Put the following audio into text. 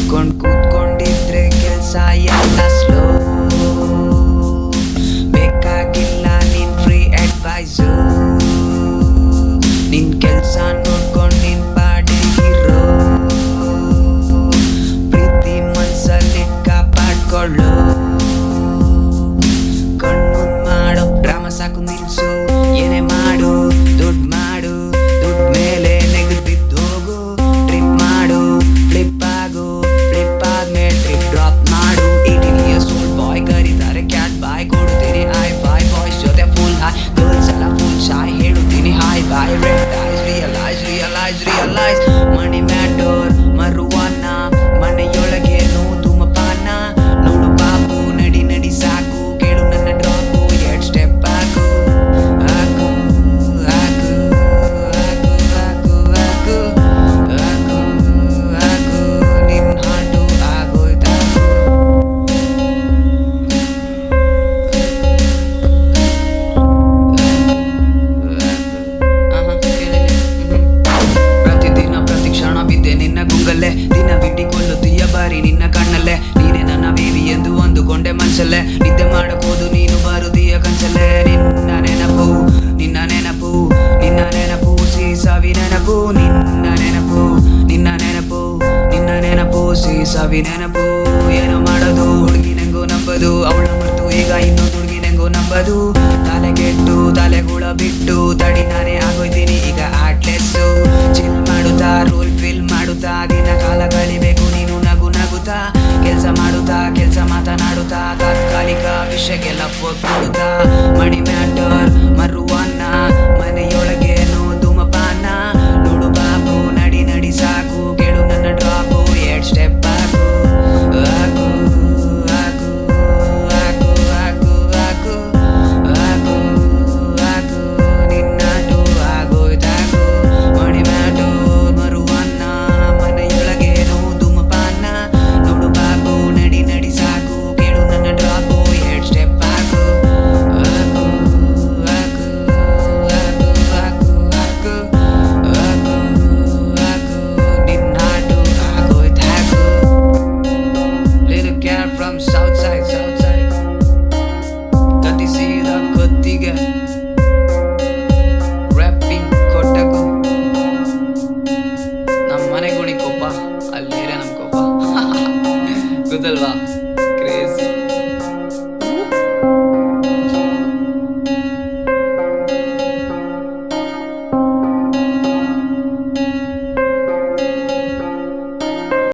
ಹಿಡ್ಕೊಂಡ್ ಕೂತ್ಕೊಂಡಿದ್ರೆ ಕೆಲ್ಸ ಎಲ್ಲ ಸ್ಲೋ. ಬೇಕಾಗಿಲ್ಲ ನಿನ್ ಫ್ರೀ ಅಡ್ವೈಸು, ನಿನ್ ಕೆಲ್ಸ ನೋಡ್ಕೊಂಡ್ ನಿನ್ ಪಾಡಿಗಿರೋ. ಪ್ರೀತಿ ಮನ್ಸಲ್ಲಿ ಕಾಪಾಡ್ಕೊಳ್ಳೋ. ಕಣ್ಮುಂದ್ ಮಾಡೋ ಡ್ರಾಮ ಸಾಕು ನಿಲ್ಸು. ಏನೇ ಮಾಡು ದುಡ್ಡು ಮಾಡು, ದುಡ್ಡು ಮೇಲೆ ನೆಗದ್ ಬಿದ್ದೋಗು. ಟ್ರಿಪ್ ಮಾಡು ಫ್ಲಿಪ್ ಆಗು, ಫ್ಲಿಪ್ ಆದ್ಮೇಲೆ ಟ್ರಿಪ್ ಡ್ರಾಪ್ ಮಾಡು. 18 years old ಬಾಯ್ ಕರೀತಾರೆ ಕ್ಯಾಟ್ ಬಾಯ್. ಕೊಡುತ್ತೀನಿ I-Fi ಬಾಯ್ಸ್ ಜೊತೆ ಫುಲ್ ಹೈ, ಗರ್ಲ್ಸ್ ಎಲ್ಲ ಫುಲ್ ಶಾಯ್. ಹೇಳುತ್ತೀನಿ hi bye. Red eyes realise realise realise. Money matter ಮರುವನ್ನ ಮನೆಯೊಳಗೆ ಧೂಮಪಾನ. ನೋಡು ಬಾಬು ನಡಿ ನಡಿ ಸಾಕು, ಕೇಳು ನನ್ನ ಡ್ರಾಪು 2 ಸ್ಟೆಪ್ ಹಾಕು. ಹಾಕು ಹಾಕು ಹಾಕು ಹಾಕು ಹಾಕು ಹಾಕು ಹಾಕು ನಿನ್ ಹಾಟು ಆಗೋಯ್ತಾಕು. ಪ್ರತಿದಿನ ಪ್ರತಿ ಕ್ಷಣ ಬಿದ್ದೆ ನಿನ್ನ ಗುಂಗಲ್ಲೇ. ದಿನವಿಡೀ ಕೊಲ್ಲುತ್ತೀಯ ಬಾರಿ ನಿನ್ನ ಕಣ್ಣಲ್ಲೇ. ನೀನೇ ನನ್ನ ಬೇಬಿ ಎಂದು ಅಂದುಕೊಂಡೆ ಮನ್ಸಲ್ಲೇ. ನಿದ್ದೆ ಮಾಡಬಹುದು ನೀನು ಬರುದೀಯ ಕನ್ಸಲ್ಲೇ. ನಿನ್ನ ನೆನಪು ನಿನ್ನ ನೆನಪು ನಿನ್ನ ನೆನಪು ಸವಿ ನೆನಪು. ನಿನ್ನ ನೆನಪು ನಿನ್ನ ನೆನಪು ನಿನ್ನ ನೆನಪು ಸವಿ ನೆನಪು. ಏನೋ ಮಾಡೋದು ಹುಡುಗಿನೆಂಗೋ ನಂಬದು, ಅವಳ ಮರ್ತು ಈಗ ಇನ್ನೊಂದು ಹುಡುಗಿನೆಂಗೋ ನಂಬದು. ತಲೆಗೆಟ್ಟು ತಲೆಗುಳ ಬಿಟ್ಟು ತಡಿ ನಾನೇ ಆಗೋಯ್ತೀನಿ ಈಗ ಆಟ್ಲೆಸ್ಸು. ಚಿಲ್ ಮಾಡುತ್ತಾ ರೋಲ್ ಫಿಲ್ ಮಾಡುತ್ತಾ ದಿನ ಕಾಲ ಕಳಿಬೇಕು ನೀನು ನಗು ನಗುತ್ತಾ. ಕೆಲ್ಸ ಮಾಡುತ್ತಾ ಕೆಲ್ಸ ಮಾತನಾಡುತ್ತಾ ತಾತ್ಕಾಲಿಕ ವಿಷಯಕ್ಕೆಲ್ಲ ಫೋಕ್ ಕೊಡುತ್ತಾ. ಮಣಿ ಮ್ಯಾಟರ್ ಮರುವನ್ನ ಮನೆಯೊಳಗೆ ಧೂಮಪಾನ. ನೋಡು ಬಾಬು ನಡಿ ನಡಿ ಸಾಕು, ಕೇಳು ನನ್ನ ಡ್ರಾಪು 2 ಸ್ಟೆಪ್ ಹಾಕು. ಹಾಕು ಹಾಕು ಹಾಕು ಹಾಕು ಹಾಕು ಹಾಕು ಹಾಕು ನಿನ್ನಾಟು ಆಗೋಯ್ತಾಕು. ಮಣಿ ಮ್ಯಾಟು ಮರುವನ್ನ ಮನೆಯೊಳಗೆ ಧೂಮಪಾನ. ನೋಡು ಬಾಬು ನಡಿ ನಡಿ ಸಾಕು, ಕೇಳು ನನ್ನ ಡ್ರಾಪು 2 ಸ್ಟೆಪ್ ಹಾಕು. ಹಾಕು ಹಾಕು ಹಾಕು ಹಾಕು ಹಾಕು ಹಾಕು ಹಾಕು ನಿನ್ನಾಟು ಆಗೋಯ್ತಾಕು. Little cat from south side, south side. ಕತ್ತಿಸಿದ Kattige wrapping ಕೊಟ್ಟಕು. ನಮ್ಮ ಮನೆ ಗುಣಿ ಕೋಪ, ಅಲ್ಲಿರೇ ನಮ್ ಕೋಪ. ಗೊತ್ತಲ್ವಾ?